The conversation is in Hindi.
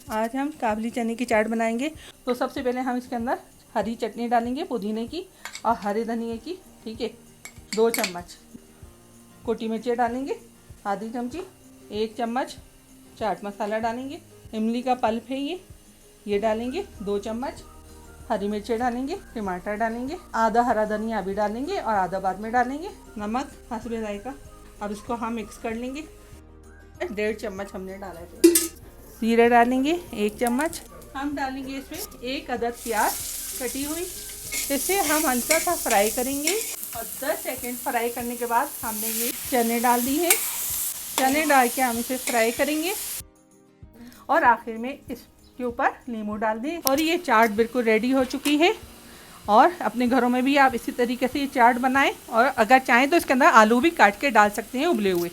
आज हम काबुली चने की चाट बनाएंगे। तो सबसे पहले हम इसके अंदर हरी चटनी डालेंगे पुदीने की और हरे धनिए की, ठीक है। 2 चम्मच कोटी मिर्ची डालेंगे, आधी चमची। 1 चम्मच चाट मसाला डालेंगे। इमली का पल्प है ये डालेंगे। 2 चम्मच हरी मिर्ची डालेंगे। टमाटर डालेंगे। आधा हरा धनिया अभी डालेंगे और आधा बाद में डालेंगे। नमक हस्बे जायका। अब इसको हम मिक्स कर लेंगे। 1.5 चम्मच हमने डाला है। जीरा डालेंगे 1 चम्मच। हम डालेंगे इसमें 1 अदद प्याज कटी हुई। इसे हम हल्का सा फ्राई करेंगे और 10 सेकंड फ्राई करने के बाद हमने ये चने डाल दी है। चने डाल के हम इसे फ्राई करेंगे और आखिर में इसके ऊपर नींबू डाल दें। और ये चाट बिल्कुल रेडी हो चुकी है। और अपने घरों में भी आप इसी तरीके से ये चाट बनाएं। और अगर चाहें तो इसके अंदर आलू भी काट के डाल सकते हैं उबले हुए।